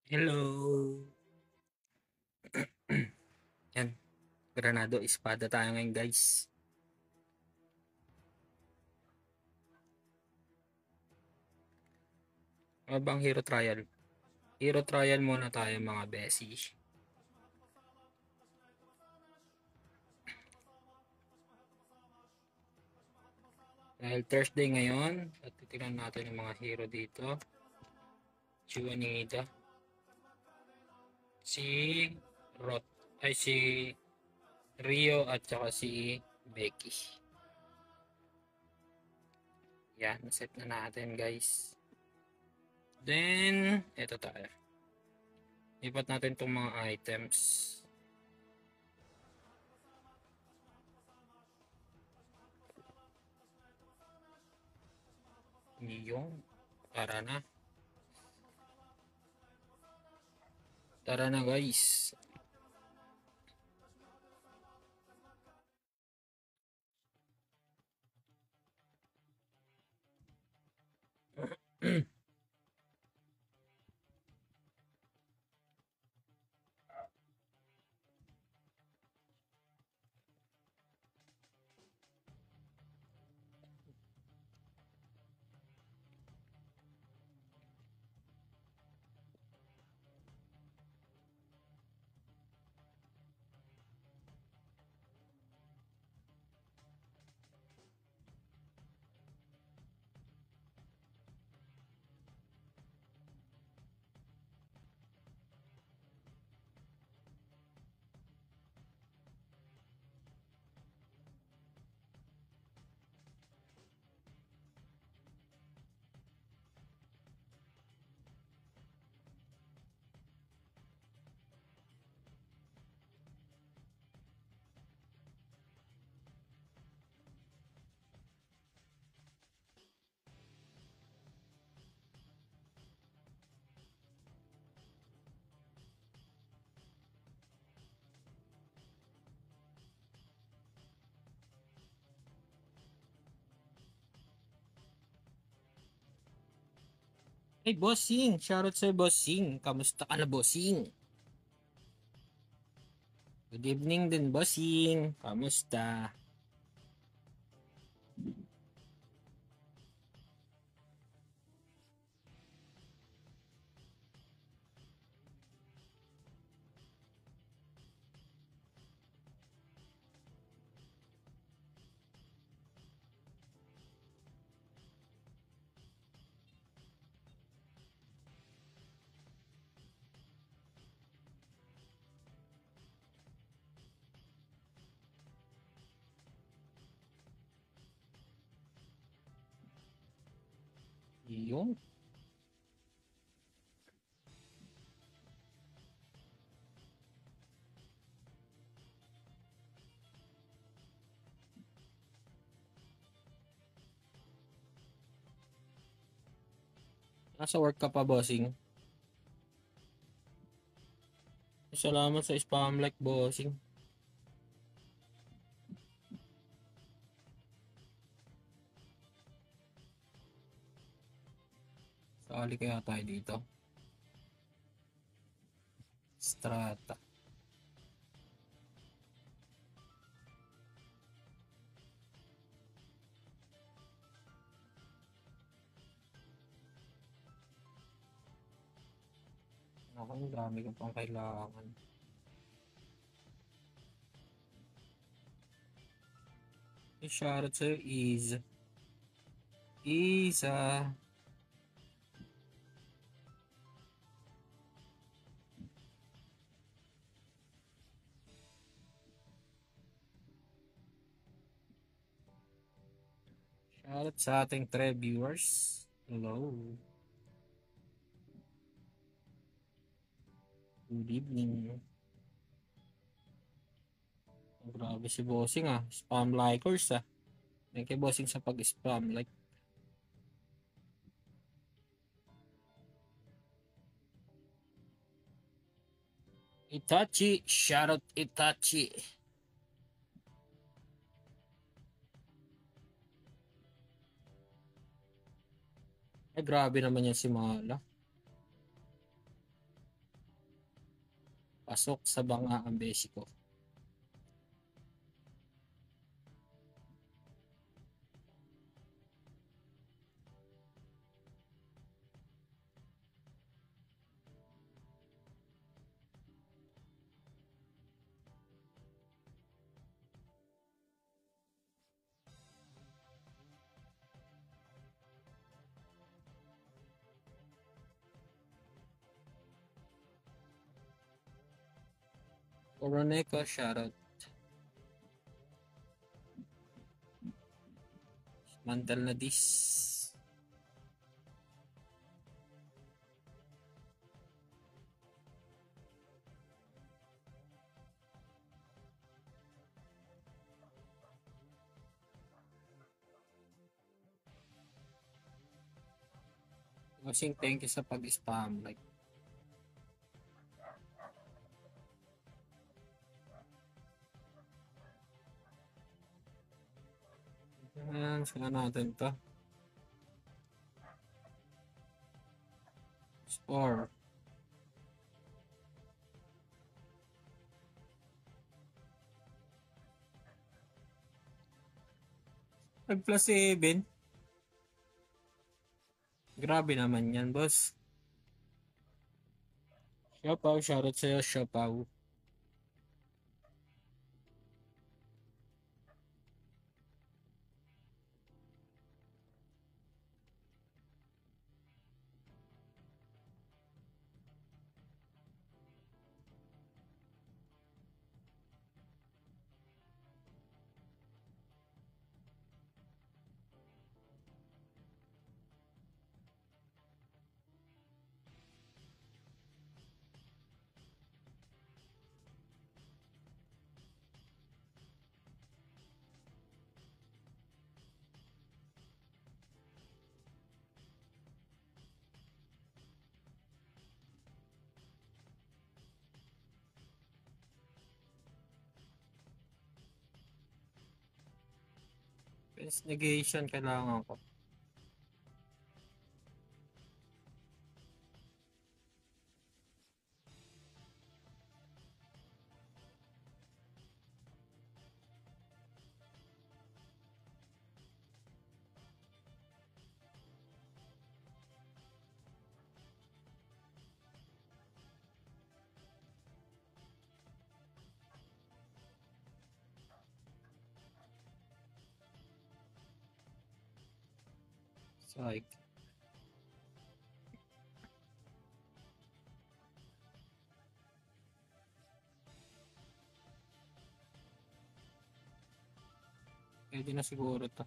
Hello! Yan, Granado Espada tayo ngayon guys. Ano bang hero trial? Hero trial muna tayo mga besi. Dahil Thursday ngayon, at titignan natin yung mga hero dito. Juanita. Si Rot, ay si Rio at saka si Becky. Yan, set na natin guys. Then, eto tayo. Lipat natin itong mga items. Yung, tara na. Tara na guys. Hey, bossing! Shoutout sa'yo, bossing! Kamusta ka na, bossing? Good evening din, bossing! Kamusta? Yung, nasa work ka pa, bossing? Salamat sa spam like, bossing. Sali kaya tayo dito. Strata. Ako, ang dami ko pang kailangan. Shoutout sa'yo, Isa. Shoutout sa ating 3 viewers. Hello. Good evening. Grabe si bossing ah. Spam likers ah. Thank you, bossing, sa pag-spam like. Itachi. Shoutout Itachi. Ay, grabe naman yan si Mala. Pasok sa banga ang besi ko. Oroneco, shoutout. Mantal na dis. Bossing, thank you sa pag-spam like. Ayan, saan natin to? Score. Nag plus 7. Grabe naman yan, boss. Siopaw, shoutout sa'yo, Siopaw. Fence negation kailangan ko. Psych. Pwede na siguro to.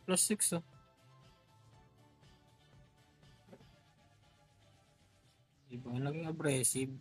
Plus 6 oh. Diba? Naging aggressive.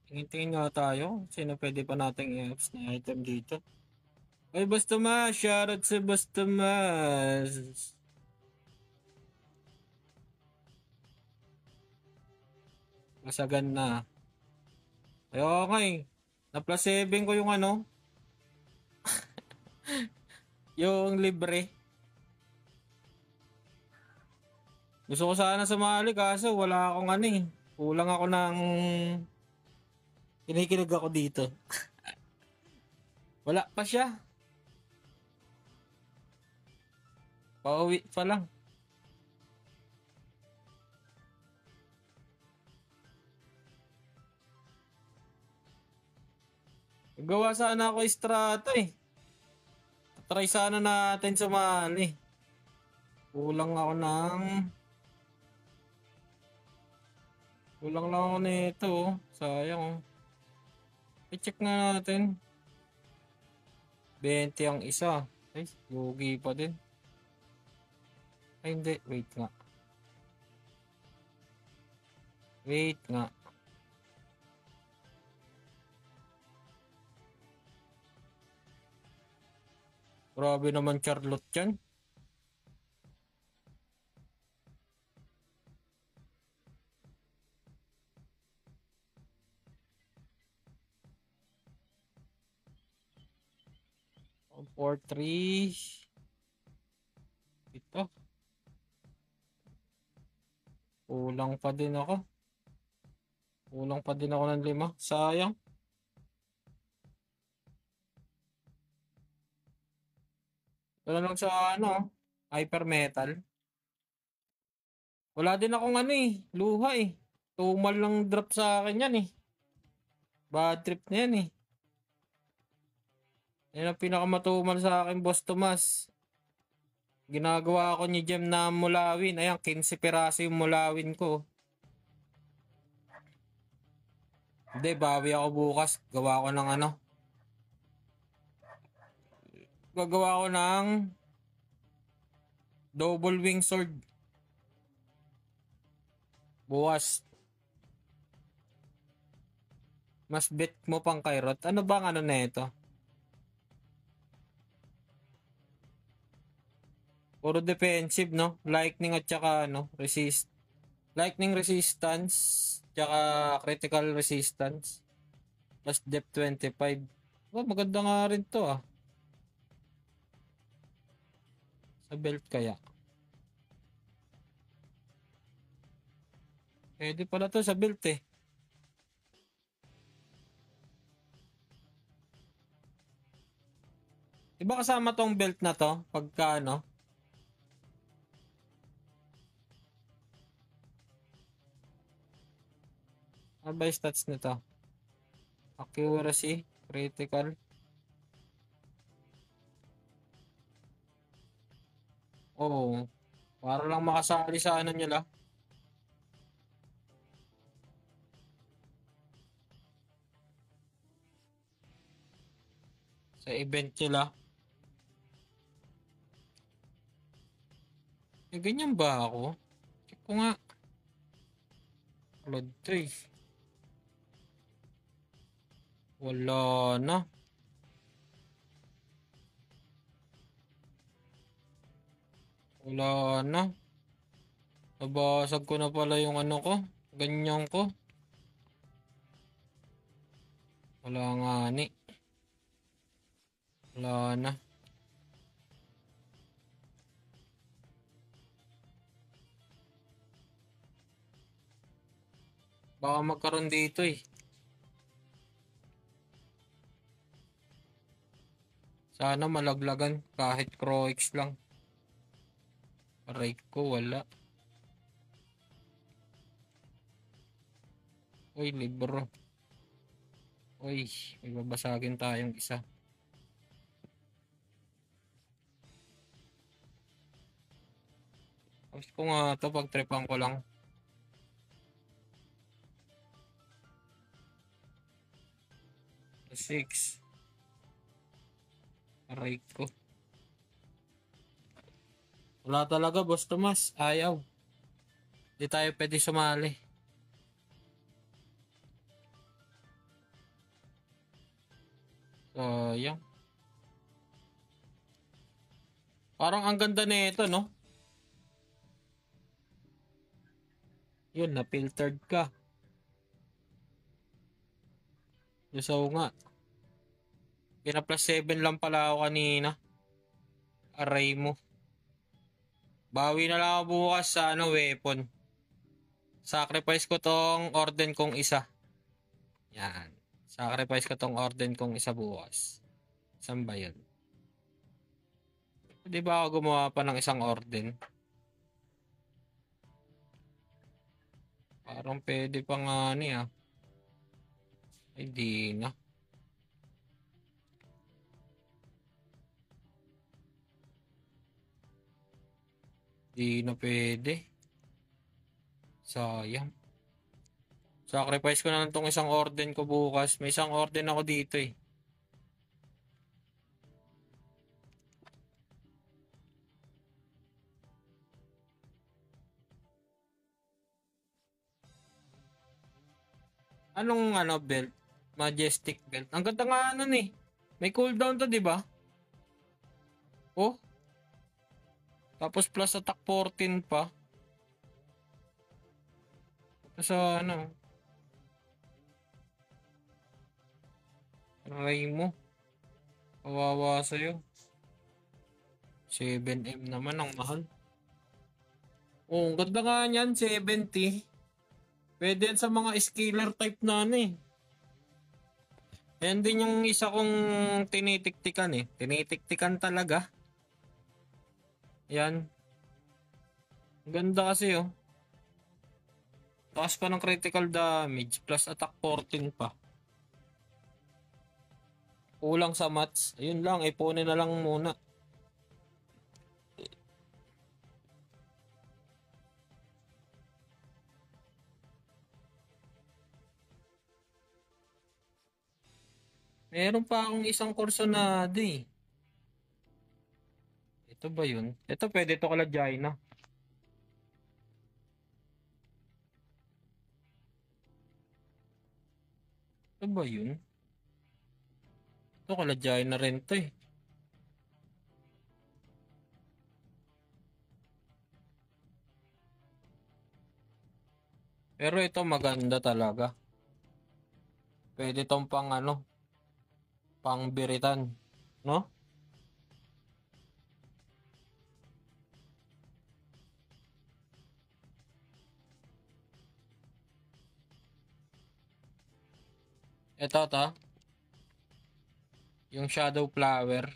Tingin-tingin nga tayo. Sino pwede pa nating i-ups na item dito? Ay, basta mas. Shoutout sa basta mas. Masagan na. Ay, okay. Na plus 7 ko yung ano. Yung libre. Gusto ko sana sumali kaso wala akong ano eh. Kulang ako ng... Kinikilig ako dito. Wala pa siya. Pauwi pa lang. Gawa sana ako strata eh. Try sana natin sumali. Kulang ako ng... Kulang lang ako nito oh. Sayang oh. I-check na natin. 20 ang isa. Ay, lugi pa din. Ay, hindi. Wait nga. Wait nga. Grabe naman Charlotte yan. Four, three. Ito. Kulang pa din ako. Kulang pa din ako ng 5. Sayang. Wala lang sa ano, hyper metal. Wala din akong ano eh, luha eh. Tumal lang drop sa akin yan eh. Bad trip na yan eh. Yan ang pinakamatumal sa akin, Boss Tomas. Ginagawa ko ni Gem na mulawin. Ayan, 15 piraso yung mulawin ko. Hindi, bawi ako bukas. Gawa ko ng ano. Gagawa ko ng double wing sword. Bukas. Mas bet mo pang kairot. Ano bang ano na ito? Puro defensive, no? Lightning at saka ano, resist. Lightning resistance, tsaka critical resistance. Plus depth 25. Oh, maganda nga rin to ah. Sa belt kaya. Pwede pala to sa belt eh. Diba kasama tong belt na to? Pagka ano? Ano ba yung stats nito? Accuracy, critical. Oo. Para lang makasali sa ano nila. Sa event nila. Eh, ganyan ba ako? Check ko nga. Load 3. Wala na. Wala na. Nabasag ko na pala yung ano ko. Ganyan ko. Wala nga ni. Wala na. Baka magkaroon dito eh. Sana malaglagan kahit Croix lang. Aray ko wala. Uy, libro. Uy, may babasagin tayong isa. Gusto ko nga ito pag tripan ko lang. Six. Aray ko. Wala talaga, Boss Tomas. Ayaw. Hindi tayo pwede sumali. Sayang. Parang ang ganda nito, no? Yun, na-filtered ka. Gusto nga. Kina plus 7 lang pala ako kanina. Aray mo. Bawi na lang ako bukas sa ano, weapon. Sacrifice ko tong orden kong isa. Yan. Sacrifice ko tong orden kong isa bukas. Saan ba yun? Di ba ako gumawa pa ng isang orden? Parang pwede pa nga niya. Ay di na. Di na pwede. Sayang. Sacrifice ko na lang tong isang orden ko bukas. May isang orden ako dito eh. Anong ano belt? Majestic belt. Ang ganda nga ano eh. May cooldown to, di ba? Oh, tapos plus attack 14 pa. Sa ano, aray mo. Kawawa sa'yo. 7M naman ang mahal. Oh, ang ganda nga niyan, 70. Pwede yan sa mga scalar type na ano eh. Yan din yung isa kong tinitiktikan eh. Tinitiktikan talaga. Yan. Ang ganda kasi oh. Taas pa ng critical damage plus attack 14 pa. Kulang sa mats. Ayun lang, ipunin na lang muna. Meron pa akong isang Corsonado eh. Ito ba yun? Ito pwede to kala Jaina. Ito ba yun? Ito kala Jaina rin to eh. Pero ito maganda talaga. Pwede tong pang ano, pang biritan. No? Ito to. Yung shadow flower.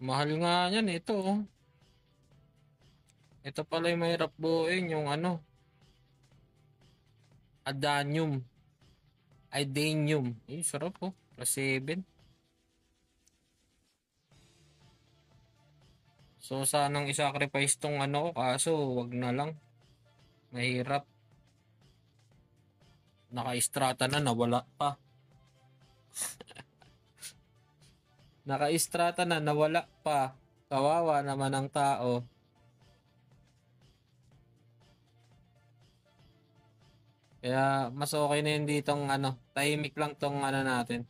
Mahal nga yan ito oh. Ito pala yung mahirap buuin yung ano. Adanium. Idanium. Eh, sarap oh. Plus 7. So, sanang isacrifice tong ano ko. Kaso, wag na lang. Mahirap. Naka-strata na, nawala pa. Naka-strata na, nawala pa. Kawawa naman ang tao. Kaya, mas okay na yun ditong ano. Tahimik lang tong ano natin.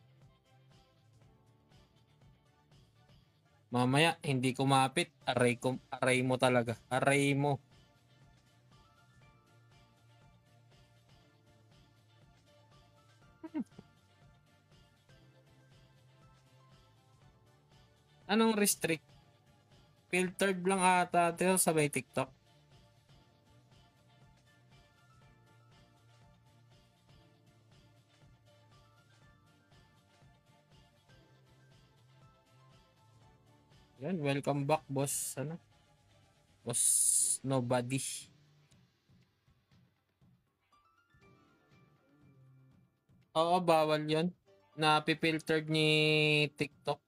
Mamaya, hindi kumapit. Aray mo talaga. Aray mo. Anong restrict? Filtered lang ata ito sa may TikTok. Yan, welcome back, boss. Ano? Boss nobody. Oo, bawal yon. Na-filtered ni TikTok.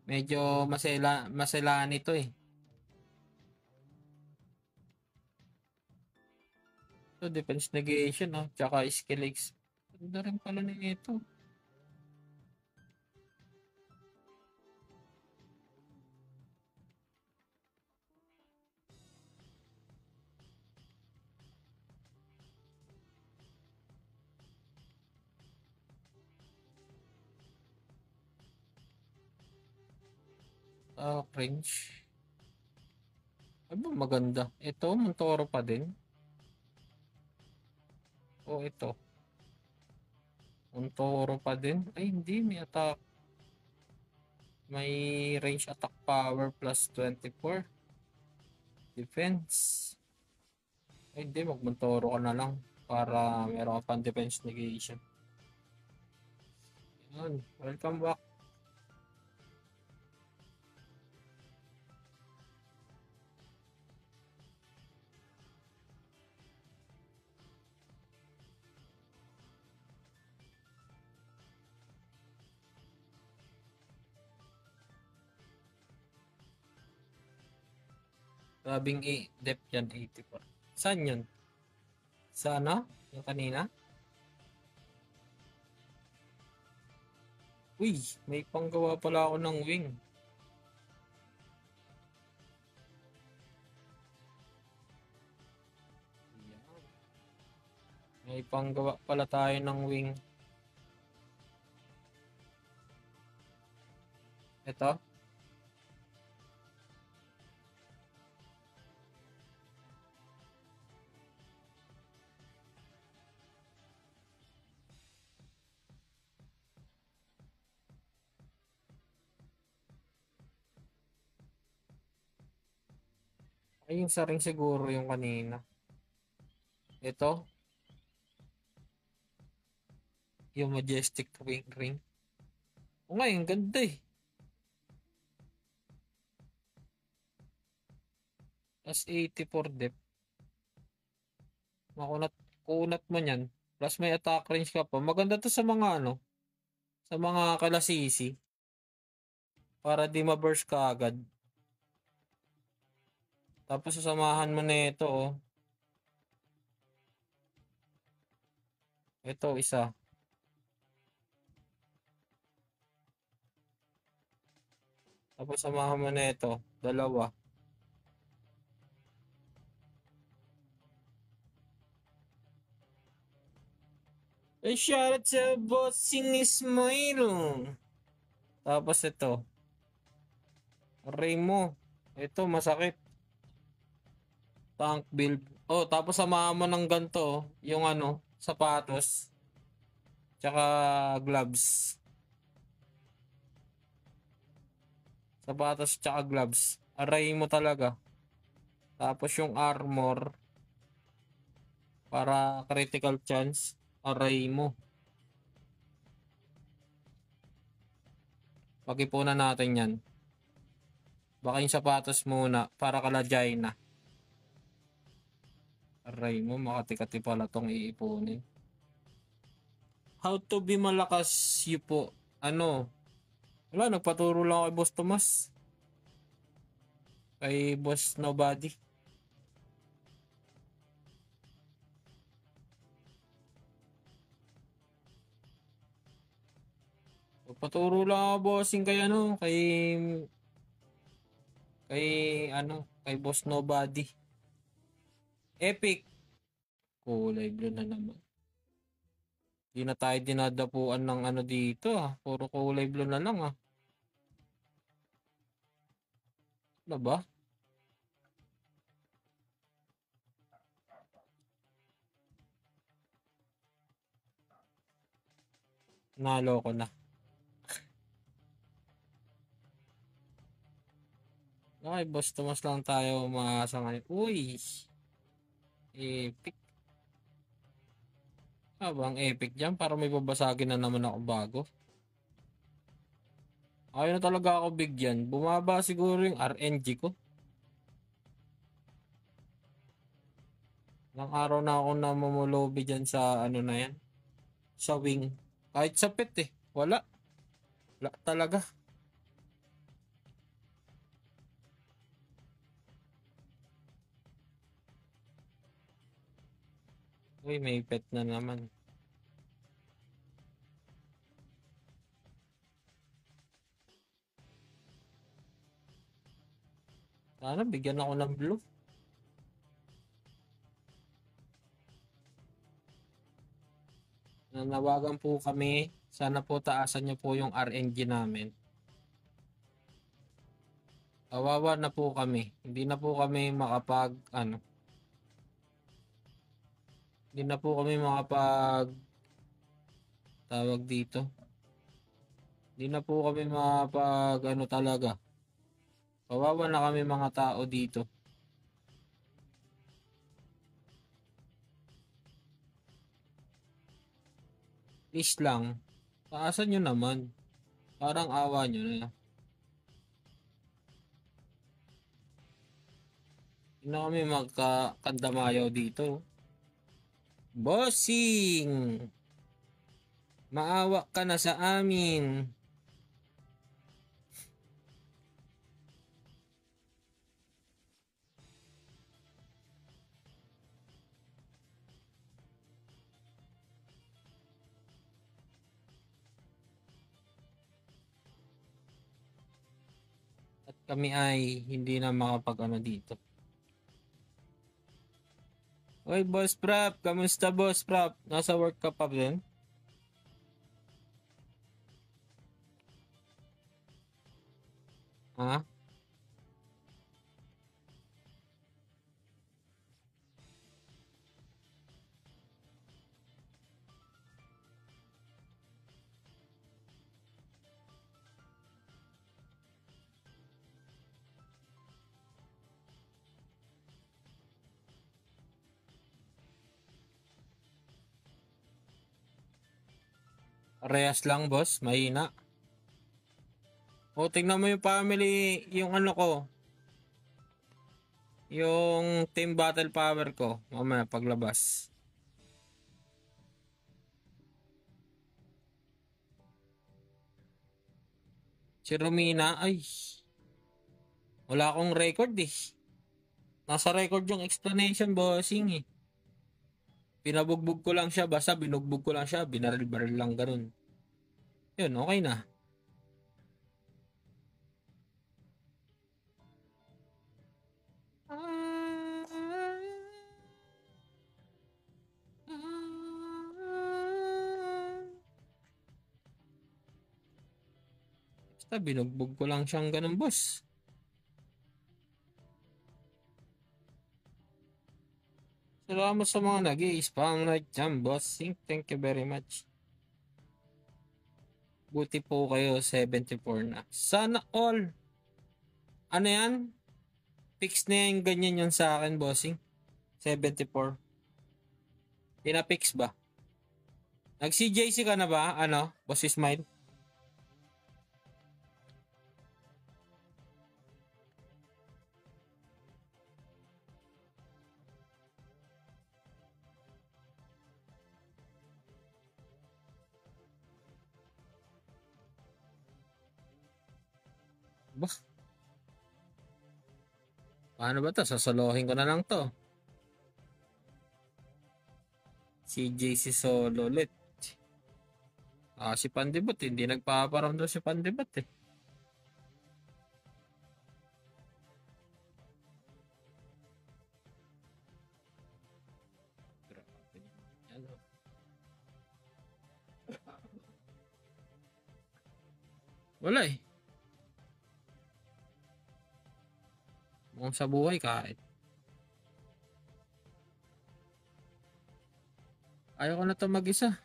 Medyo masela nito eh. So, defense negation, no? Tsaka skill X. Ganda rin pala nito. Cringe. Ay ba maganda? Ito, Montoro pa din. O ito. Montoro pa din. Ay hindi, may attack. May range attack power plus 24. Defense. Ay hindi, mag-Montoro ka na lang. Para meron ka pang defense negation. Yan. Welcome back. Grabing depth yan, 84. Saan yun? Sa ano? Yung kanina? Uy, may panggawa pala ako ng wing. Yan. May panggawa pala tayo ng wing. Ito. Ay, yung sa ring siguro yung kanina. Ito. Yung majestic wing ring. O nga, yung ganda eh. Plus 84 depth. Kunat mo yan. Plus may attack range ka pa. Maganda to sa mga ano. Sa mga kalasisi. Para di ma-burst ka agad. Tapos sasamahan mo na ito oh. Ito isa. Tapos samahan mo na ito. Dalawa. Ay, shoutout sa Bossing Ismail. Tapos ito. Array mo. Ito, masakit. Tank build. Oh, tapos samahan mo ng ganito. Oh. Yung ano, sapatos. Tsaka gloves. Sapatos tsaka gloves. Array mo talaga. Tapos yung armor. Para critical chance. Array mo. Pag-ipunan natin yan. Baka yung sapatos muna. Para kalajay na. Array mo. Makati-kati pala tong iipunin. How to be malakas po. Ano? Wala, nagpaturo lang ako kay Boss Tomas. Kay Boss Nobody. Paturo lang ako bossing kay ano, kay Boss Nobody. Epic. Kulay blue na naman. Di na tayo dinadapuan ng ano dito ah. Puro kulay blue na lang ah. Ano ba? Nalo ko na. Okay, Boss Tomas lang tayo umaasa ngayon. Uy! Epic. Ah, bang epic dyan? Para may babasagin na naman ako bago. Ayaw na talaga ako bigyan. Bumaba siguro yung RNG ko. Ilang araw na ako namumulobi dyan sa ano na yan. Sa wing. Kahit sa pet eh. Wala. Wala talaga. Uy, may pet na naman. Sana bigyan ako ng blue. Nanawagan po kami. Sana po taasan niyo po yung RNG namin. Kawawa na po kami. Hindi na po kami makapag hindi na po kami makapag tawag dito. Hindi na po kami makapag talaga. Kawawa na kami mga tao dito. Please lang. Taasan nyo naman. Parang awa nyo na. Hindi na kami magkakandamayaw dito. Bossing! Maawa ka na sa amin. kami ay hindi na makapag-ano dito. Oy, Boss Prap, kamusta Boss Prap? Nasa work ka pa din? Ha? Parehas lang boss, mahina. O, tingnan mo yung family, yung ano ko, yung team battle power ko, mamaya paglabas. Si Romina, ay, wala akong record eh. Nasa record yung explanation, bossing eh. Pinabugbog ko lang siya, basta binugbog ko lang siya, binaril-baril lang ganun. Yun, okay na. Basta binugbog ko lang siyang ganun, boss. Salamat sa mga nag-i-spam like dyan, bossing. Thank you very much. Buti po kayo, 74 na. Sana all. Ano yan? Fix na yung ganyan yun sa akin, bossing. 74. Pinapix ba? Nag-CJC ka na ba? Ano? Boss Ismail? Bah, paano ba to? Sasalohin ko na lang to. CJC solo ulit. Si Pandibot, hindi nagpaparamdam si Pandibot eh. Grabe naman yan, oh. Wala eh. Mukhang sa buhay kahit. Ayaw ko na to mag-isa.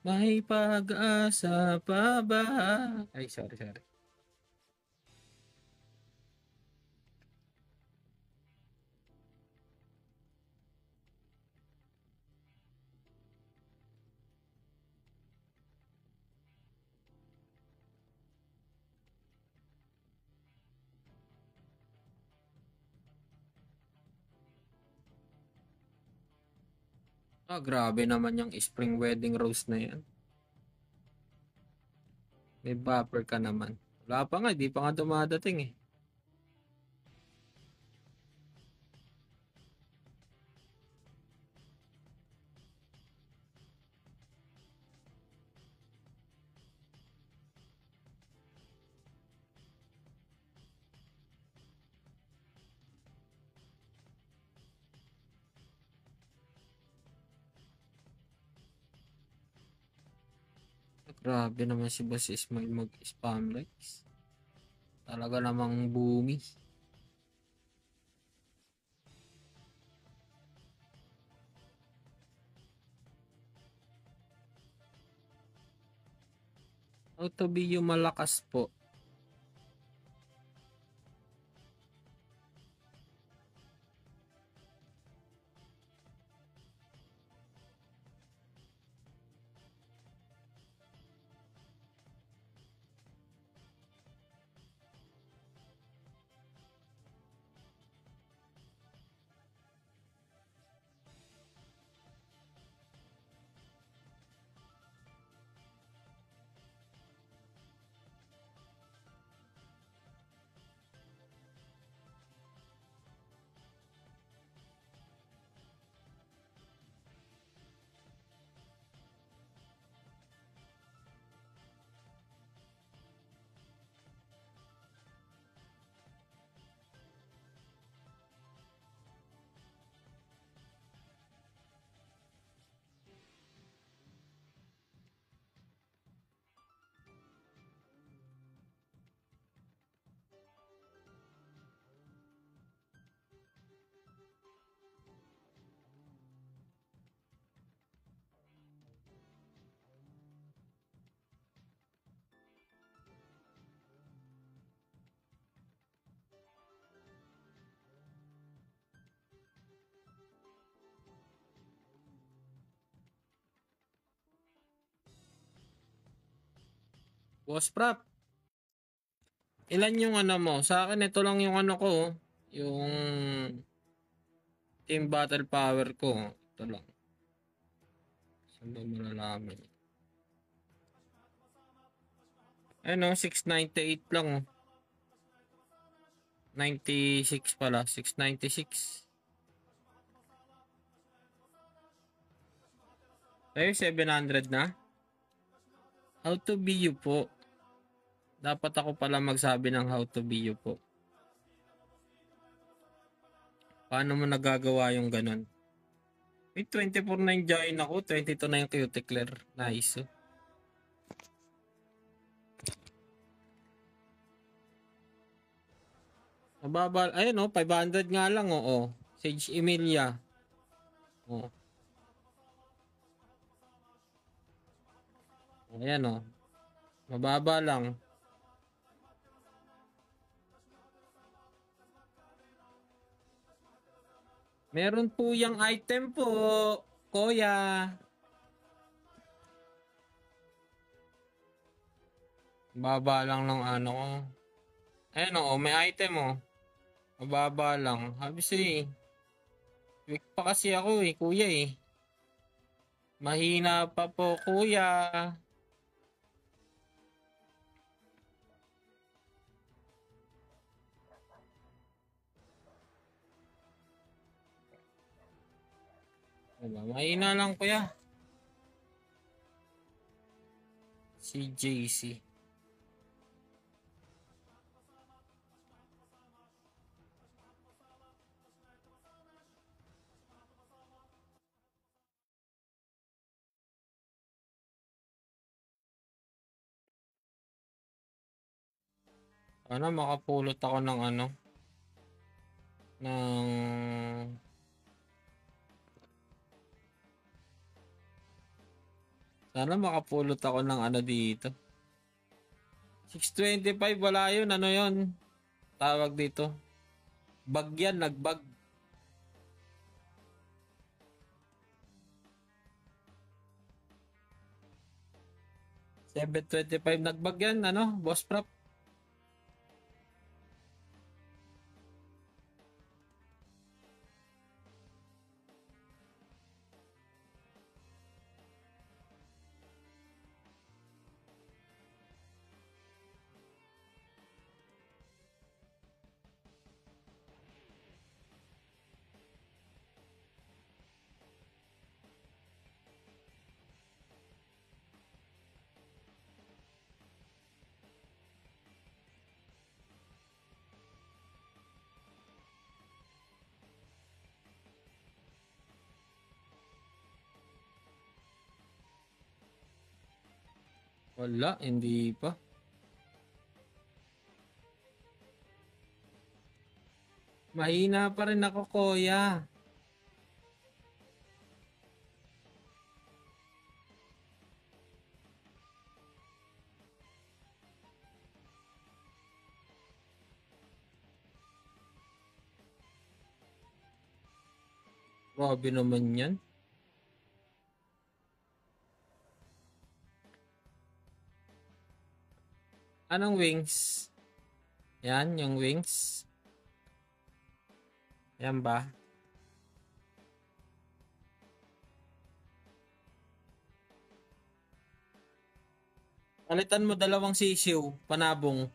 May pag-asa pa ba? Ay, sorry. Grabe naman yung spring wedding rose na yan. May buffer ka naman. Wala pa nga, di pa nga dumadating eh. Grabe naman si Boss Ismail mag-spam likes. Talaga namang boomy. Auto yung malakas po. Boss Prop, ilan yung ano mo? Sa akin, ito lang yung ano ko. Yung team battle power ko. Ito lang. Saan ba malalaman? Ano, 698 lang. 96 pala. 696. Tayo, 700 na. How to be you po. Dapat ako pala magsabi ng how to be you po. Paano mo nagagawa yung ganun? May 24 na yung join ako. 22 na yung cuticler. Nice. Oh. Mababa. Ayun oh, 500 nga lang oh. Oh. Sage Emilia. Oh. Ayan oh. Mababa lang. Meron po yung item po, Kuya. Baba lang ng ano ko. Ayan oh, may item oh. Mababa lang. Habis eh. Weak pa kasi ako eh, kuya eh. Mahina pa po, kuya. Diba? Mahina lang, kuya. Si JC. Ano, makapulot ako ng ano? Ng... Sana makapulot ako ng ano dito. 625, wala yun. Ano yun? Tawag dito. Bag yan, nagbag. $725 nagbag yan, ano? Boss Prop. Wala, hindi pa. Mahina pa rin ako, kuya. Grabe naman yan. Anong wings? Yan, yung wings. Yan ba? Palitan mo dalawang sisiw, panabong.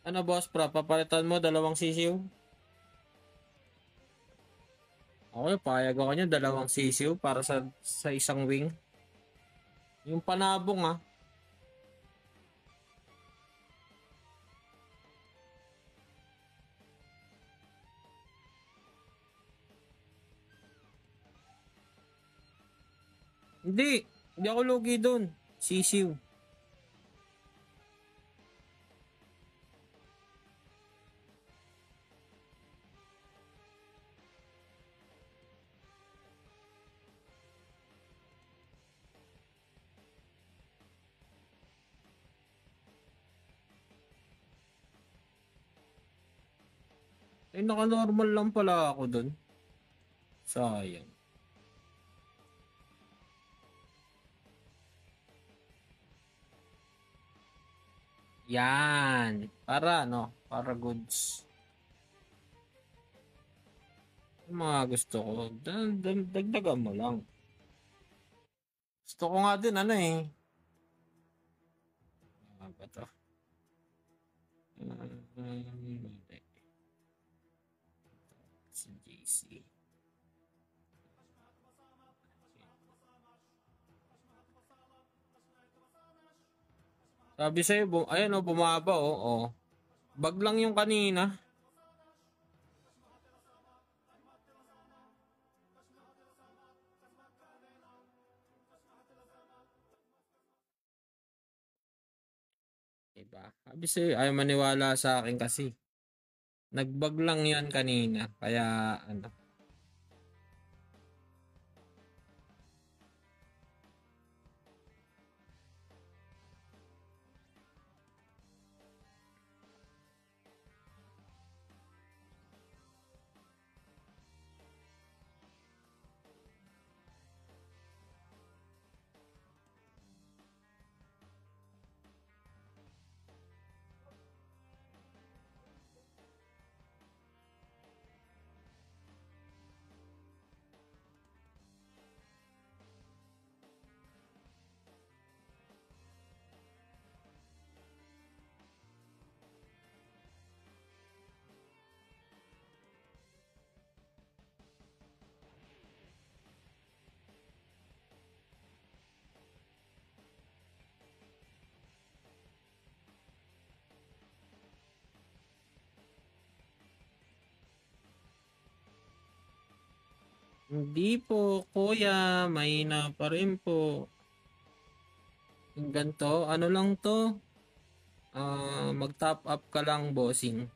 Ano boss, papalitan mo dalawang sisiw? Okay, payag ako niya, dalawang sisiw para sa isang wing. Yung panabong ah. Hindi ako lugi doon. Sisiw. Ay, naka-normal lang pala ako dun. Sayang. Yan. Para ano? Para goods. Yung mga gusto ko. Dagdagan mo lang. Gusto ko nga din ano eh. Ano ba to? Si JC. Sabi sa'yo, ayan o, bumaba o. Oh. Bag lang yung kanina. Diba? Sabi sa'yo, ayaw maniwala sa akin kasi. Nagbag lang yan kanina. Kaya ano. Hindi po, kuya. Mahina pa rin po. Yung ganito, ano lang to? Mag-top up ka lang, bossing.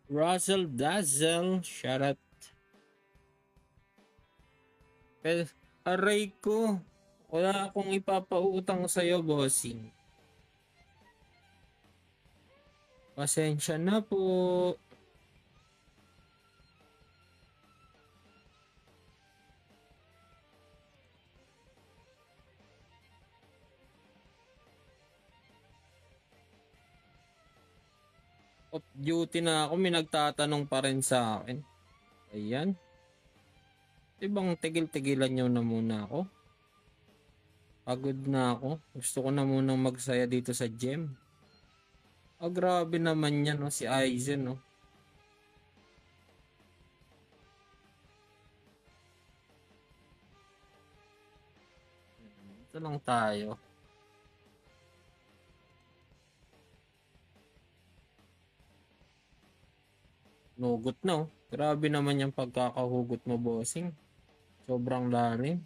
Russell Dazzle, shout out. Aray ko. Wala akong ipapautang sa'yo, bossing. Pasensya na po. Off duty na ako, may nagtatanong pa rin sa akin. Ayan. Ibang tigil-tigilan nyo na muna ako. Pagod na ako. Gusto ko na munang magsaya dito sa gym. Grabe naman yan, no? Si Aizen, no? Ito lang tayo. Nugot na, oh. Grabe naman yung pagkakahugot mo, bossing. Sobrang lalim.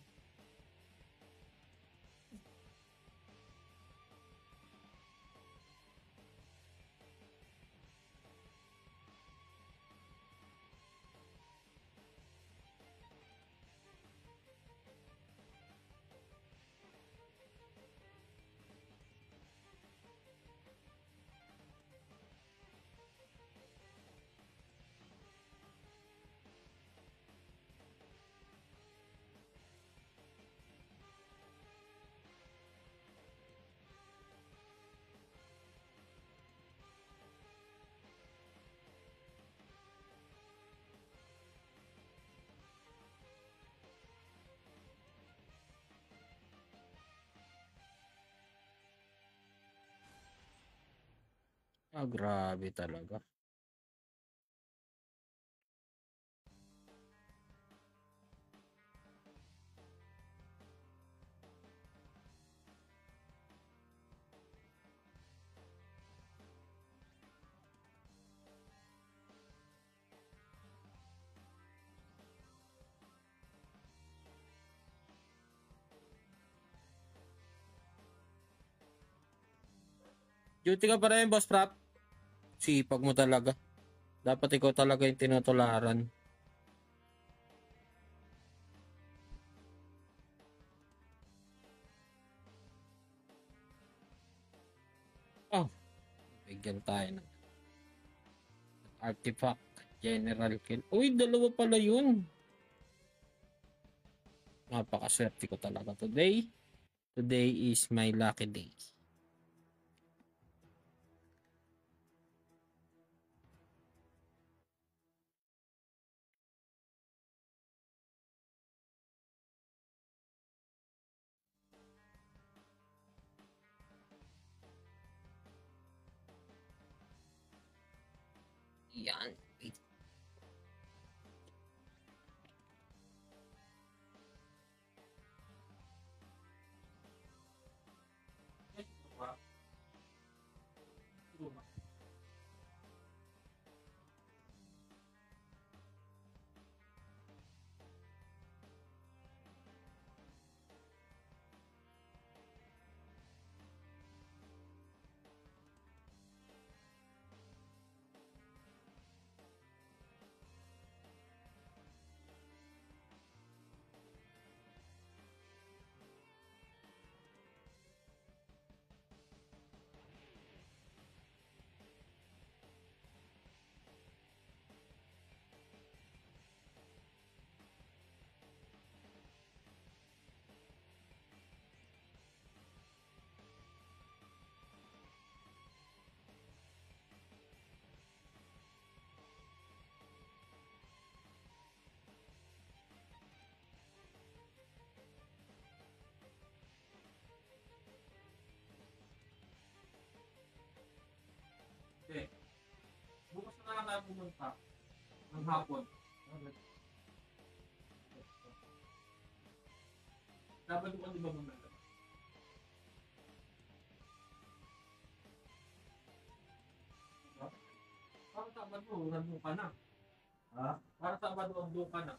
Grabe talaga. Duty ka pa rin, Boss Prap. Sipag mo talaga. Dapat ikaw talaga yung tinutularan. Oh, bigyan tayo ng artifact. General kill. Uy, dalawa pala yun. Napakaswerte ko talaga today. Today is my lucky day. Yan. Okay. Bukas na lang tayo pumunta. Ng hapon. Dapat ko di ba pumunta? Para Sabado, nandun ka na. Ha? Para Sabado, nandun ka na.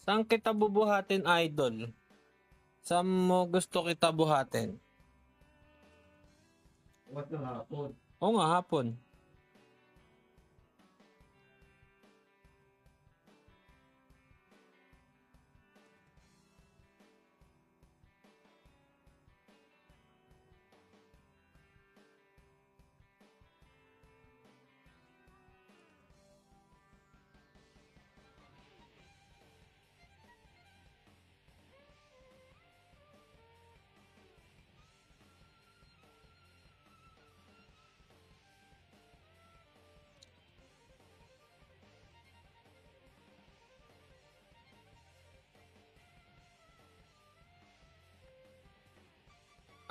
Saan kita bubuhatin, idol? Saan mo gusto kita buhatin? What na hapon? Oo nga, hapon.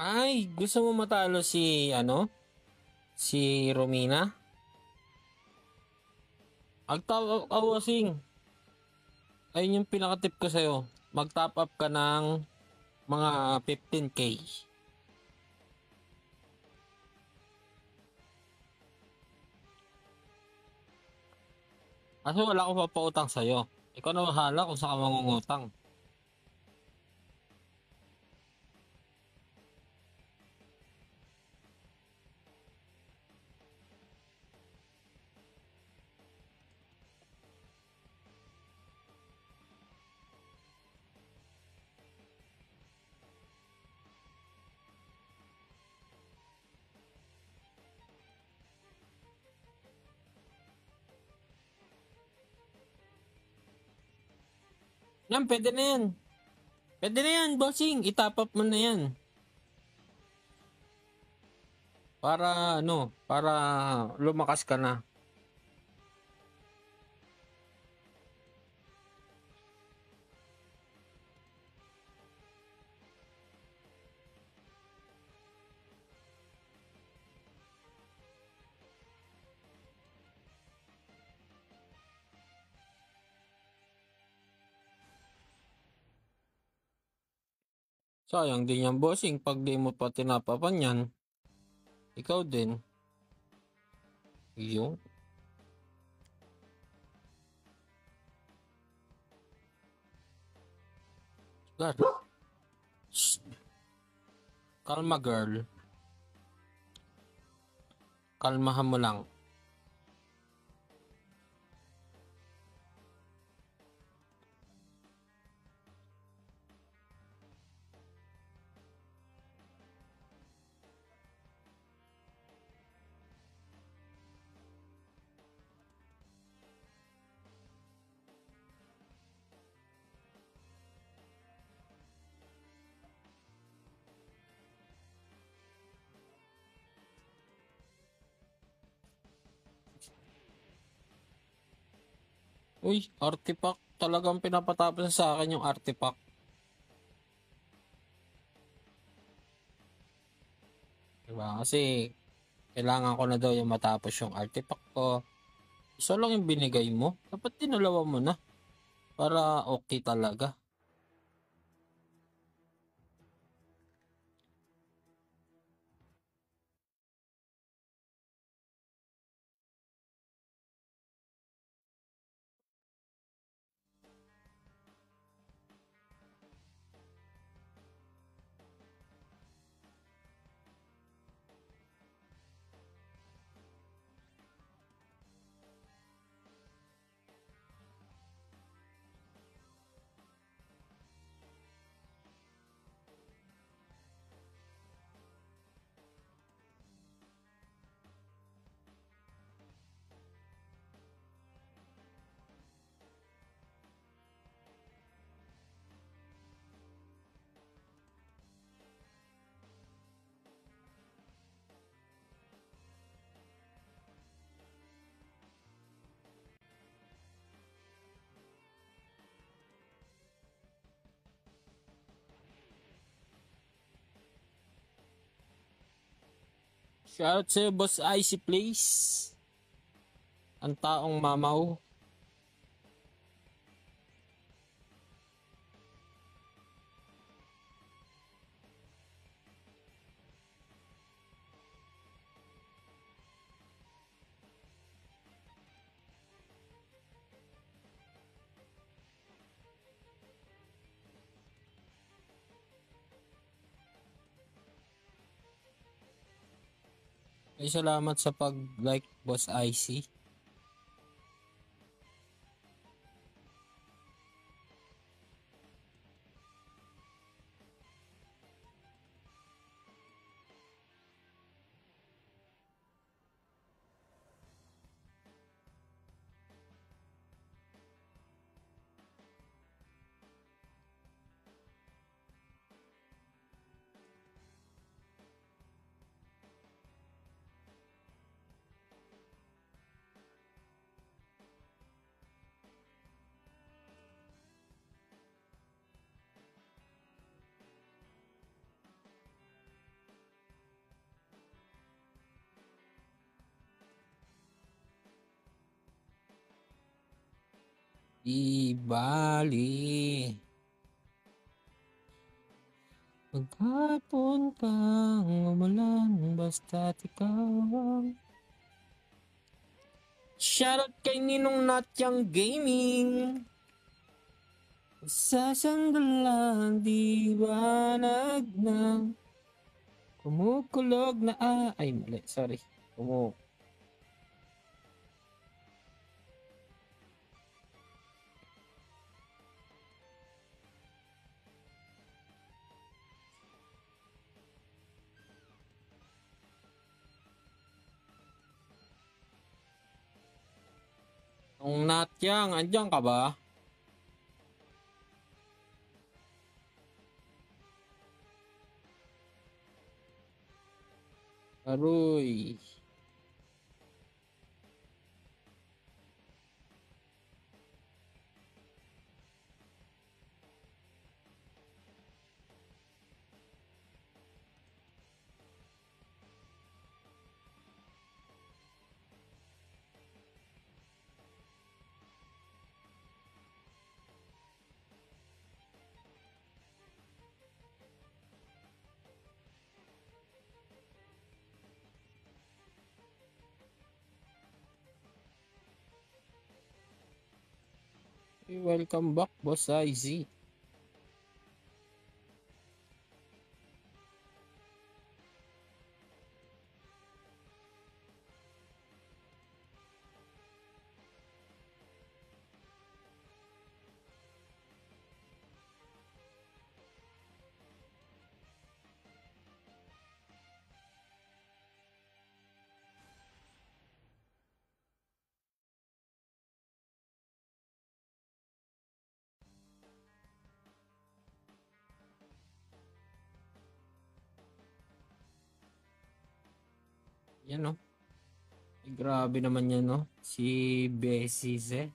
Ay, gusto mo matalo si, si Romina? Agtawasing. Ayun yung pinaka-tip ko sa'yo. Mag-top up ka ng mga 15K. Kasi wala akong papautang sa'yo. Ikaw na bahala kung saan ka mangungutang. Yan, pwede na yan. Pwede na yan, bossing. I-top up mo na yan. Para, para lumakas ka na. Sayang din yan, bossing. Pag di mo pa tinapapan yan, ikaw din. Yung. Gar. Shh. Kalma, girl. Kalmahan mo lang. Uy, artifact. Talagang pinapatapos sa akin yung artifact. Diba? Kasi kailangan ko na daw yung matapos yung artifact ko. Isa lang yung binigay mo. Dapat dinalawa mo na. Para okay talaga. Shoutout sa'yo, Boss Icy Place. Ang taong mamaw. Ay, salamat sa pag-like, Boss Icy. Di bali. Maghapon kang umulan, basta't ikaw ang... Shoutout kay Ninong Natyang Gaming. Sa sandalang diwanag na kumukulog na ay mali, sorry. Nung Natyang, andyan ka ba? Aroy. Welcome back, Boss IZ. Yan no. Grabe naman yan no. Si Besize.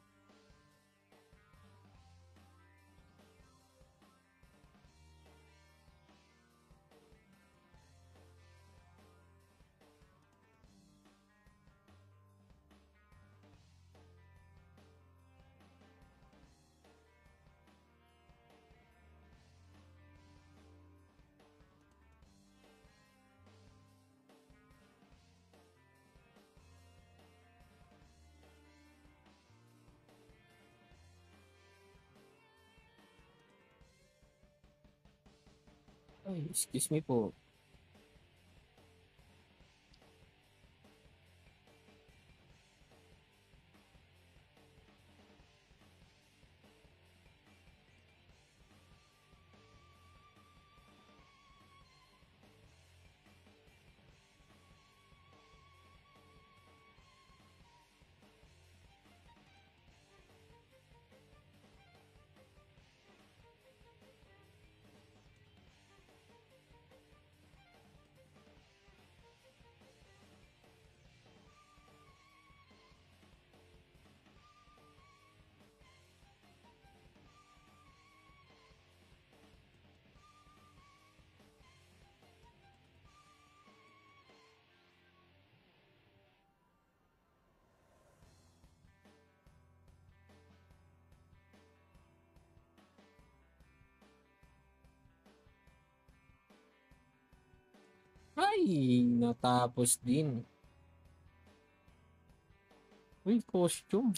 Ay, excuse me po. Ay, natapos din. Uy, costume.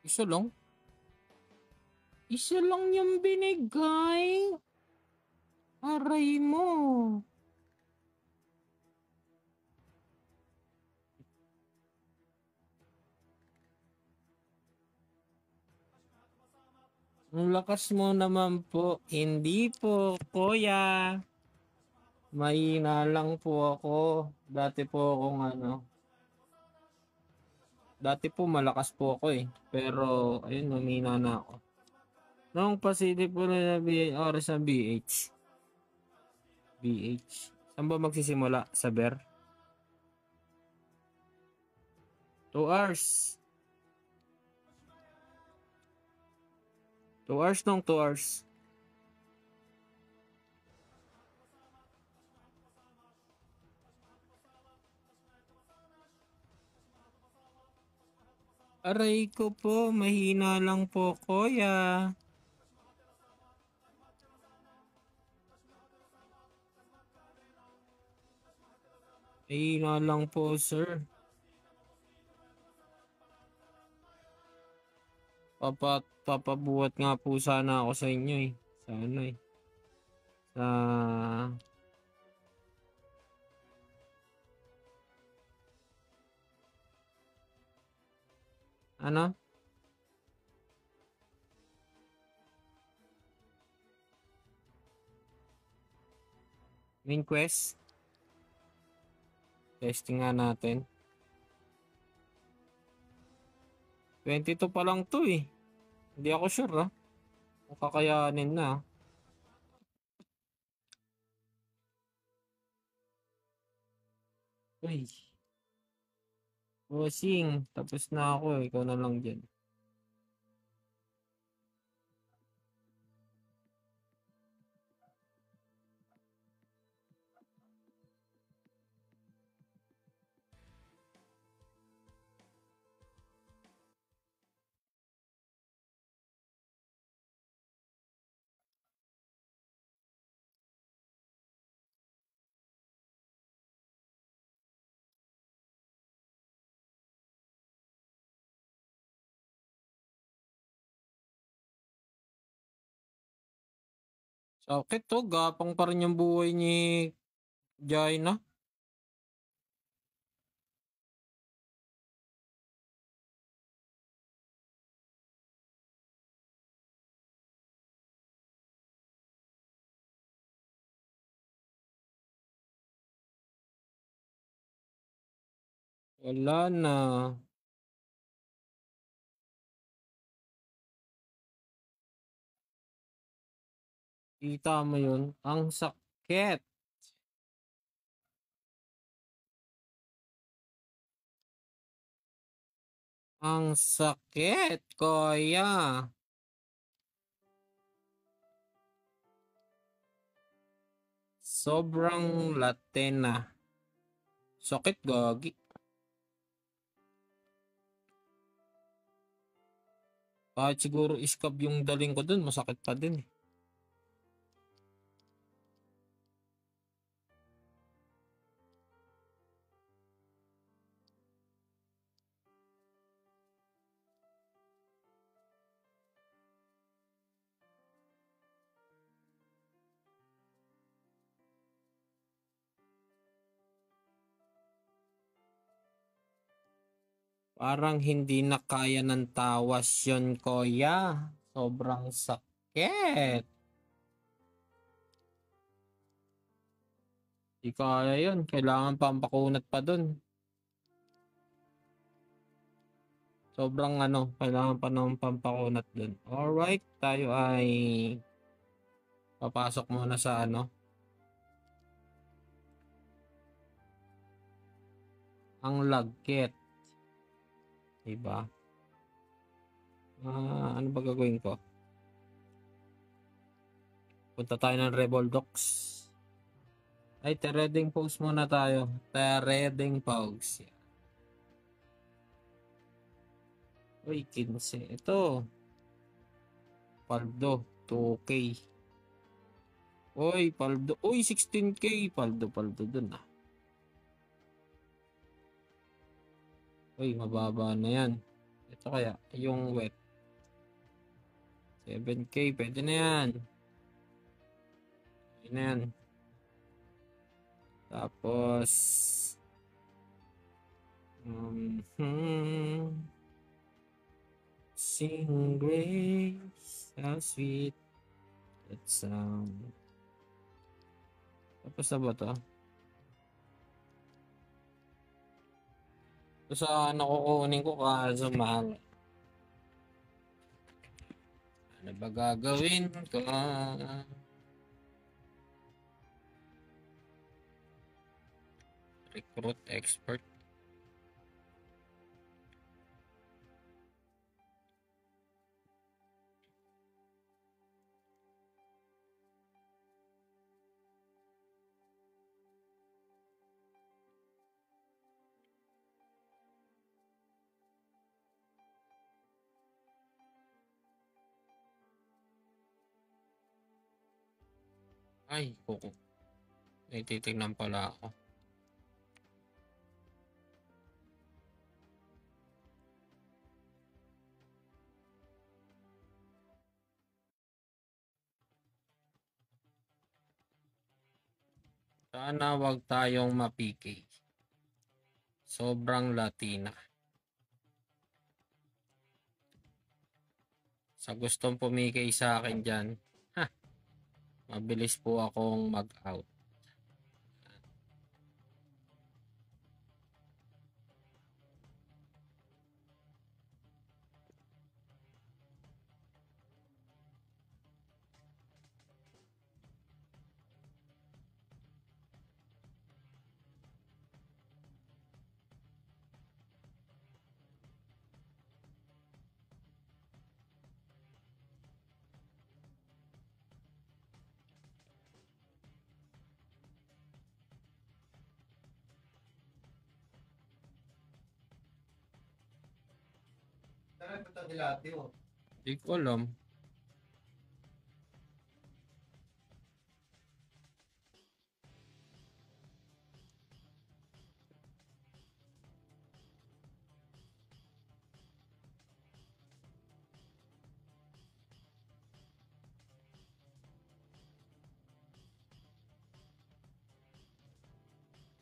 Isa lang. Isa lang yung binigay. Aray mo. Ang lakas mo naman po. Hindi po, kuya. Mahina lang po ako. Dati po akong ano. Dati po malakas po ako eh. Pero, ayun, mahina na ako. Noong pasilip po na oras ng BH. BH. Saan ba magsisimula? Sa Bear? 2 hours. 2 hours nung 2 hours. Aray ko po, mahina lang po, kuya. Mahina lang po, sir. Papabuhat nga po sana ako sa inyo eh. Sa ano eh. Sa... Ano? Main quest? Testing nga natin. 22 pa lang to eh. Hindi ako sure ah. Kung kakayanin na. Uy. Bossing. Tapos na ako eh. Ikaw na lang dyan. Sakit to, gapang pa rin yung buhay ni Jaina. Wala na. Kita mo yun? Ang sakit. Ang sakit, kuya. Sobrang Latina. Sakit, gagi. Kahit siguro iskab yung daling ko dun, masakit pa din. Parang hindi na kaya ng tawas yun, kuya. Sobrang sakit. Di kaya yun. Kailangan pampakunat pa dun. Sobrang kailangan pa ng pampakunat dun. Alright, tayo ay papasok muna sa ang lagkit. Diba? Ano ba gagawin ko? Punta tayo ng Revoldox. Ay, reading pose muna tayo. Reading pose. Uy, 15. Ito. Paldo. 2K. Uy, paldo. Uy, 16K. Paldo dun ah. Uy, mababa na yan. Ito kaya, yung wet. 7K. Pwede na yan. Pwede na yan. Tapos, sing grace, how sweet that sound. Tapos na ba to? Ito sa nakukunin ko kaso mahal. Ano ba gagawin ko? Recruit expert. Ay, kuko. May titignan pala ako. Sana wag tayong mapiki. Sobrang Latina. Sa gustong pumikay sa akin dyan, mabilis po akong mag-out. Hindi ko alam.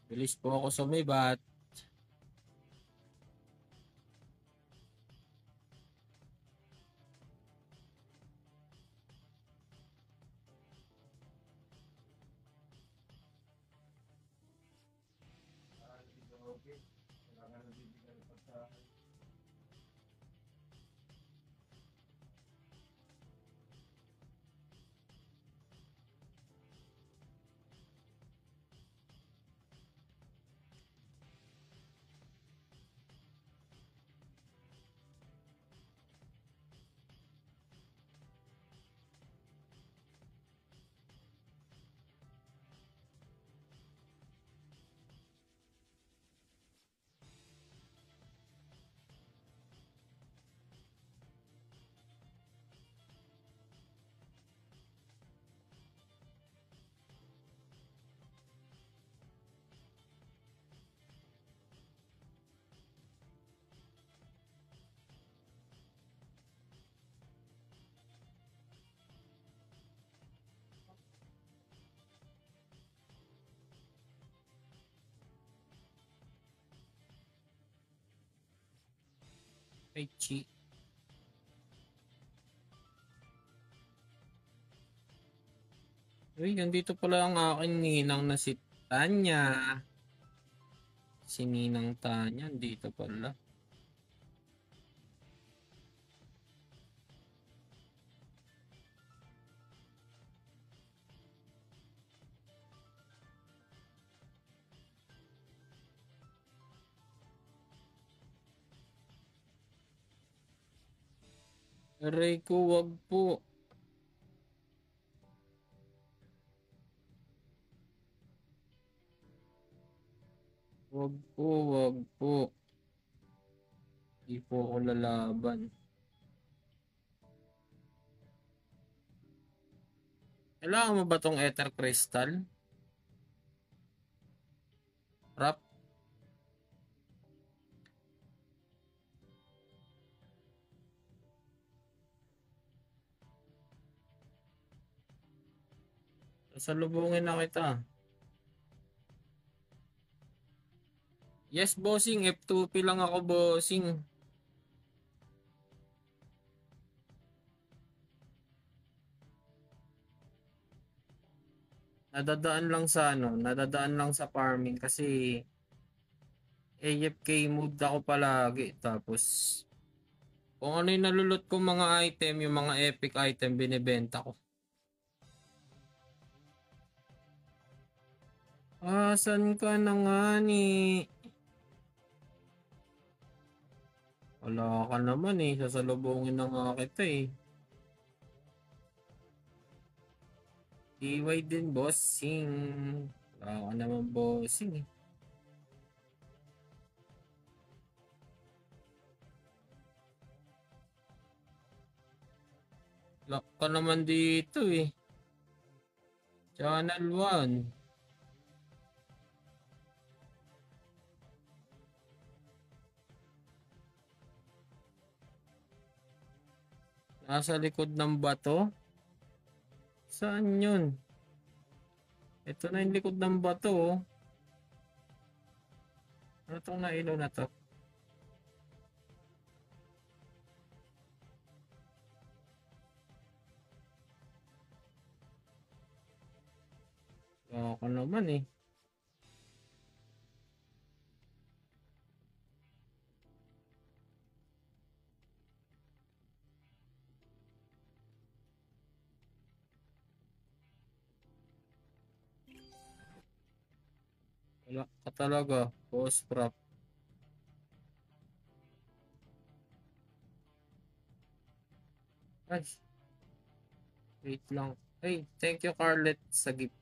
Bilis po ako sumibat. Ay, chi. Uy, nandito pala ang aking ninang na si Tanya. Si Ninang Tanya, dito pala. Aray ko, wag po. Wag po, wag po. Di po ako lalaban. Kailangan mo ba tong Ether Crystal? Rap? Sasalubungin na kita. Yes, bossing. F2P lang ako, bossing. Nadadaan lang sa farming kasi AFK mode ako palagi. Tapos, kung ano yung nalulot ko mga item, yung mga epic item, binibenta ko. Saan ka na nga ni? Wala ka naman eh. Sasalubungin na nga kita eh. DY din, bossing. Wala ka naman, bossing eh. Lock ka naman dito eh. Channel 1. Nasa likod ng bato? Saan yun? Ito na yung likod ng bato oh. Ano tong nailaw na to? Ako naman eh. Wala ka talaga. Boss prop. Ay. Wait lang. Hey, thank you Carlet sa gift.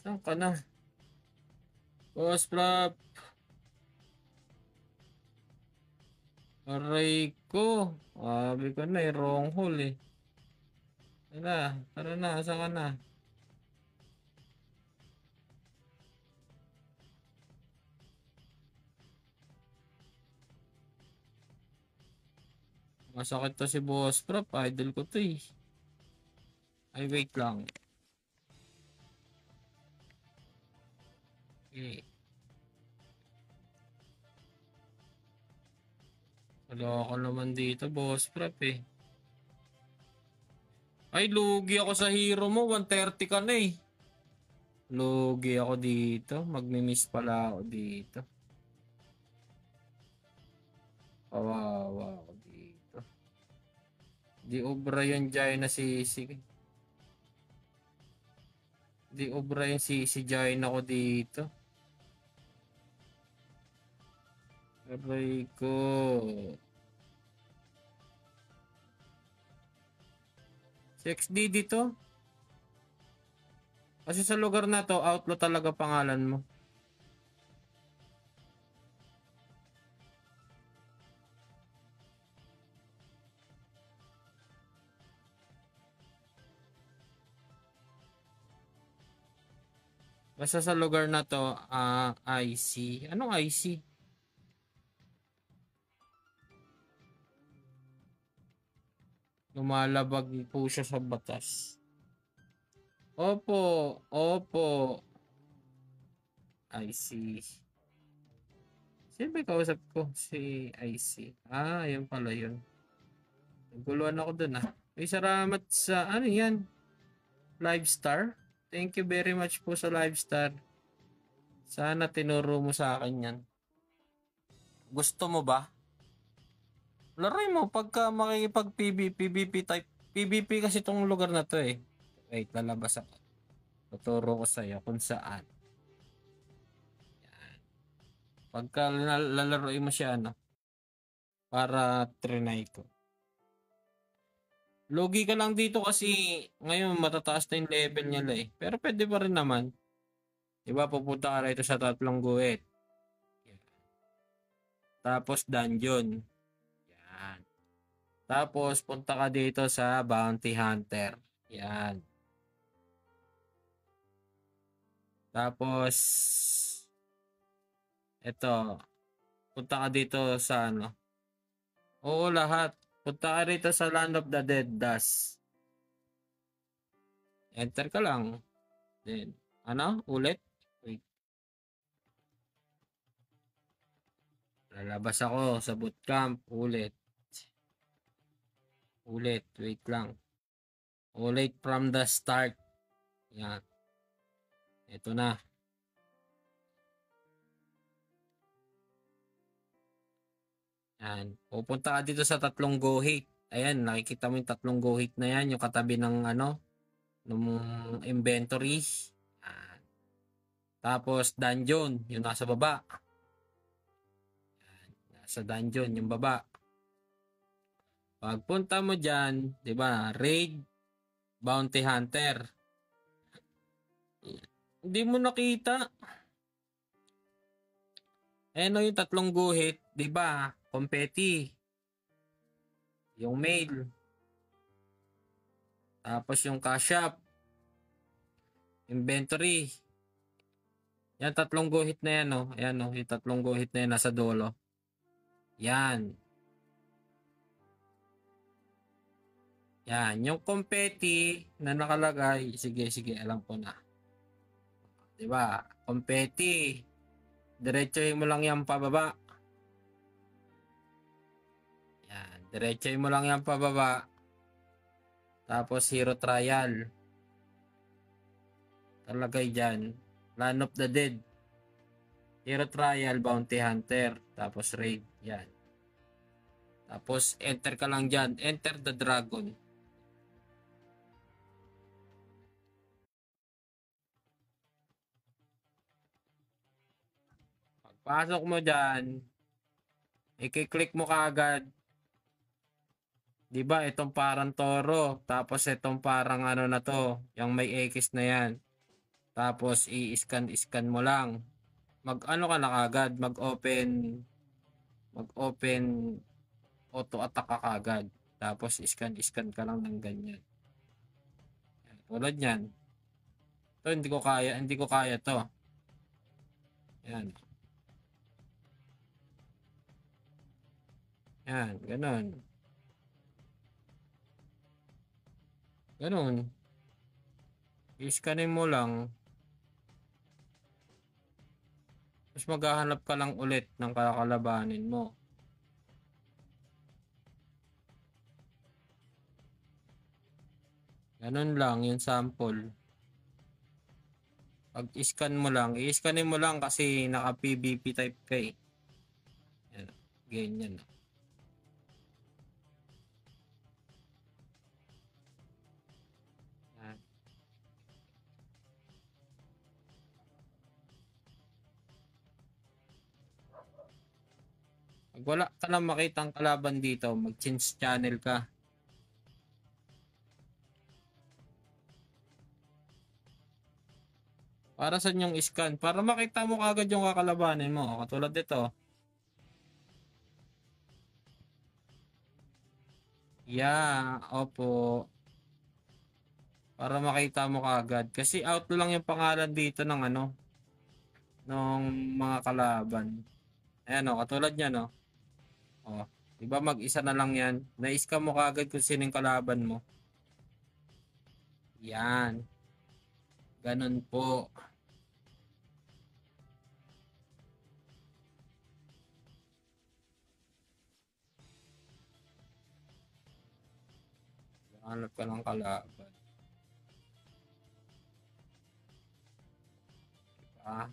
Saan ka na? Boss prop. Aray ko. Sabi ko na eh. Wrong hole eh. Tara na. Saan ka na? Masakit to si Boss Prop. Idol ko to eh. Ay, wait lang. Okay. Wala ako naman dito, Boss Prop eh. Ay, lugi ako sa hero mo. 130 ka na eh. Lugi ako dito. Magmi-miss pala ako dito. Kawawa ako dito. Di obra yung Jai na sisig. Di obra yung si Jai na ako dito. Aray ko. Si XD dito. Kasi sa lugar na to, outlaw talaga pangalan mo. Basta sa lugar na to, IC. Anong IC? Lumalabag po siya sa batas. Opo, opo. IC. Siyempre kausap ko si IC. Yun pala yun. Naguluhan ako dun May salamat sa, ano yan? Livestar? Thank you very much po sa Livestar. Sana tinuro mo sa akin yan. Gusto mo ba? Laray mo pagka makikipag PVP type. PVP kasi tong lugar na to eh. Wait, lalabas ako. Tuturo ko sa'yo kung saan. Yan. Pagka lalaroin mo siya para trinay ko. Logi ka lang dito kasi ngayon matataas na yung level niya eh. Pero pwede pa rin naman. Diba pupunta ka rito sa 3 guhit. Yan. Tapos dungeon. Yan. Tapos punta ka dito sa bounty hunter. Yan. Tapos ito. Punta ka dito sa Oo, lahat. Punta ka rito sa Land of the Dead Dust. Enter ka lang. Then, ulit? Wait. Lalabas ako sa bootcamp. Ulit. Wait lang. Ulit from the start. Yan. Ito na. Yan. Pupunta ka dito sa 3 guhit. Ayan, nakikita mo yung 3 guhit na yan. Yung katabi ng ng inventory. Yan. Tapos dungeon, yung nasa baba. Yan. Nasa dungeon, yung baba. Pagpunta mo dyan, di ba, raid, bounty hunter. Hindi mo nakita. Yung 3 guhit, di ba? Competi. Yung mail. Tapos yung cash shop. Inventory. Yan 3 guhit na yan Ayan yung 3 guhit na yan nasa dulo. Yan. Yan. Yung competi na nakalagay. Sige, alam ko na. Diba? Competi. Diretsohin mo lang yan pababa. Yan. Diretsohin mo lang yan pababa. Tapos hero trial. Talagay dyan. Land of the Dead. Hero trial, bounty hunter. Tapos raid. Yan. Tapos enter ka lang dyan. Enter the dragon. Pagpasok mo dyan, i-click mo kaagad. Diba itong parang toro. Tapos itong parang na to. Yung may X na yan. Tapos i-scan mo lang. Ka na kagad. Mag-open auto attack ka kagad. Tapos scan ka lang ng ganyan. Yan, tulad yan. Ito hindi ko kaya to. Yan. Yan, ganun. Ganun. I-scanin mo lang. Tapos maghahanap ka lang ulit ng kakalabanin mo. Ganun lang yung sample. Pag i-scan mo lang, i-scanin mo lang kasi naka PBP type ka eh. Yan. Ganyan. Yan. Pag wala ka na makitang kalaban dito, mag-change channel ka. Para sa yung scan? Para makita mo kagad yung kakalabanin mo. Katulad dito. Yeah, opo. Para makita mo kagad. Kasi out lang yung pangalan dito ng ano, ng mga kalaban. Ayan o, katulad yan o. O, diba mag-isa na lang yan? Na-scan mo kagad kung sino yung kalaban mo. Yan. Ganun po. Hanap ka ng kalaban. Diba?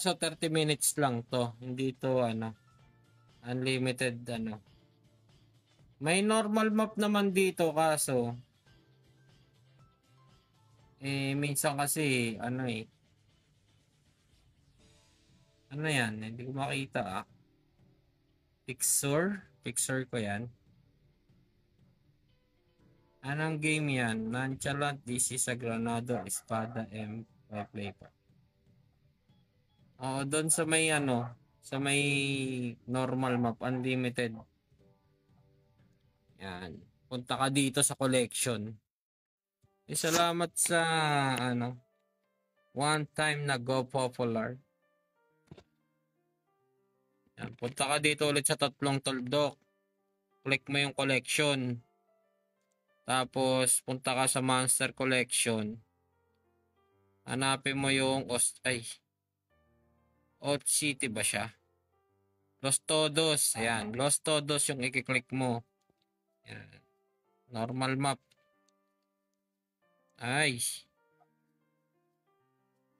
So 30 minutes lang to. Hindi to ano, unlimited ano. May normal map naman dito kaso minsan kasi ano ano yan, hindi ko makita Pixar ko yan. Anong game yan? Nonchalant, this is a Granado, Espada, M, play pa. Oo, doon sa may ano, sa may normal map, unlimited. Yan. Punta ka dito sa collection. Salamat sa ano, one time na go popular. Yan. Punta ka dito ulit sa tatlong tuldok. Click mo yung collection. Tapos punta ka sa monster collection. Hanapin mo yung Oat City ba siya? Los Todos. Ayan. Los Todos yung i-click mo. Ayan. Normal map. Ay.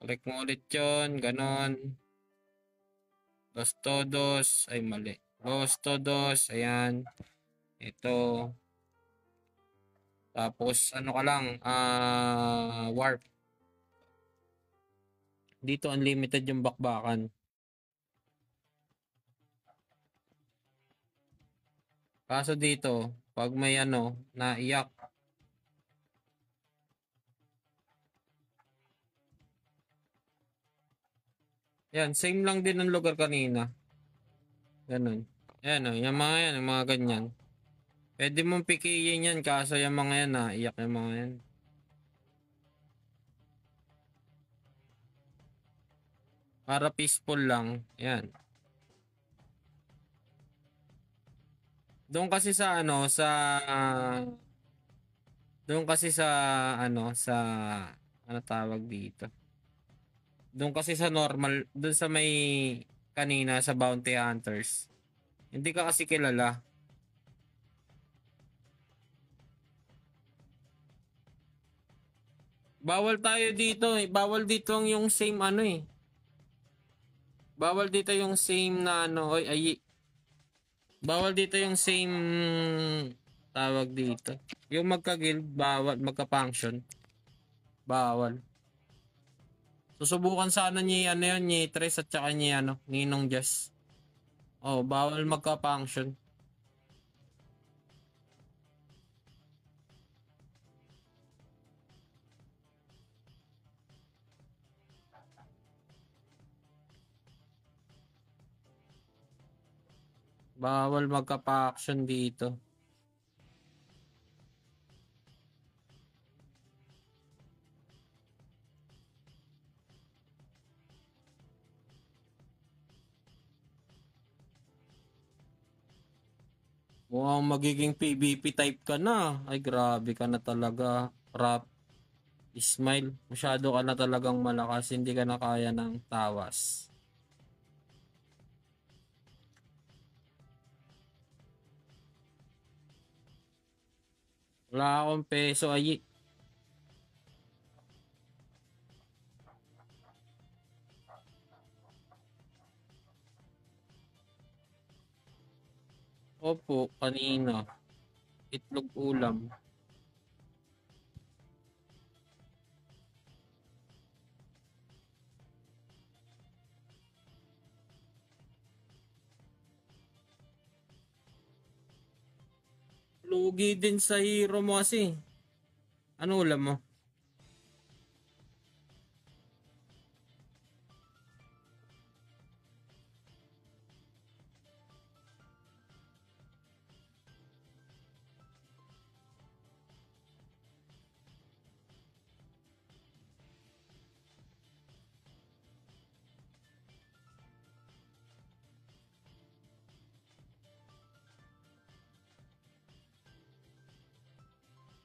Click mo ulit yun. Ganon. Los Todos. Ay, mali. Los Todos. Ayan. Ito. Tapos, ano ka lang. Warp. Dito, unlimited yung bakbakan. Kaso dito, pag may ano, naiyak. Yan, same lang din ng lugar kanina. Ganun. Ayan o, yung mga ganyan. Pwede mong pikiyin yan, kaso yung mga yan, naiyak yung mga yan. Para peaceful lang, yan. Doon kasi sa ano, doon kasi sa ano, sa ano tawag dito. Doon kasi sa normal, doon sa may kanina sa Bounty Hunters. Hindi ka kasi kilala. Bawal tayo dito eh. Bawal dito yung same ano eh. Bawal dito yung same na ano, bawal dito yung same tawag dito. Yung magka-guild, bawal, magka-function. Bawal. Susubukan sana ni ano yun, ni Tres at saka ni ano, Ninong Jess. Oh, bawal magka-function. Bawal magka-function dito. Mukhang magiging PvP type ka na. Ay, grabe ka na talaga. Rap. Smile. Masyado ka na talagang malakas. Hindi ka na kaya ng tawas. Wala akong peso ay. Opo, kanina. Itlog ulam. Lugi din sa hero mo kasi. Ano ulam mo?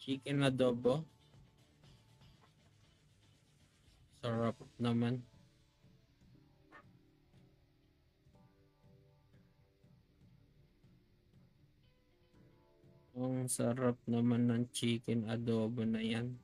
Chicken adobo. Sarap naman. Ang sarap naman ng chicken adobo na yan.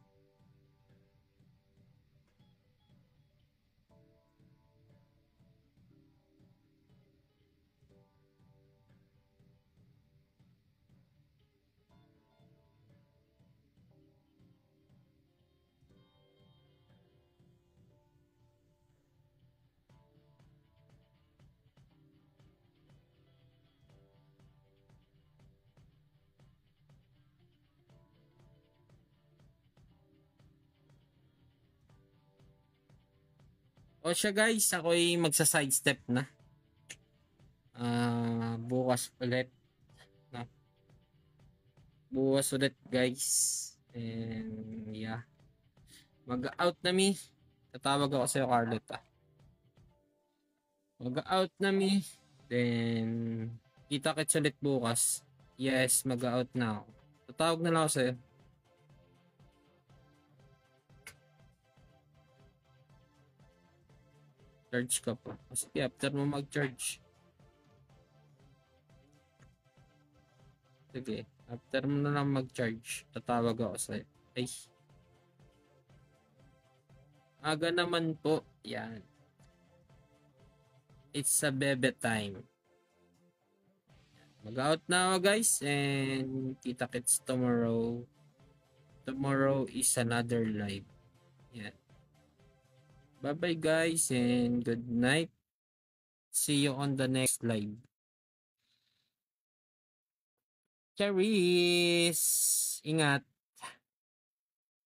O siya guys, ako'y magsa-sidestep na. Bukas ulit. Na. Bukas ulit guys. And yeah. Mag-out na mi. Tatawag ako sa'yo, Carlota. Mag-out na mi. Then, kita-kits ulit bukas. Yes, mag-out na ako. Tatawag na lang ako sa'yo. Charge ka pa. Sige, after mo mag-charge. Sige, after mo na lang mag-charge, tatawag ako sa'yo. Ay. Aga naman po. Yan. It's a bebe time. Mag-out na ako guys and kita-kits tomorrow. Tomorrow is another live. Yan. Bye-bye guys and good night. See you on the next live. Charis! Ingat!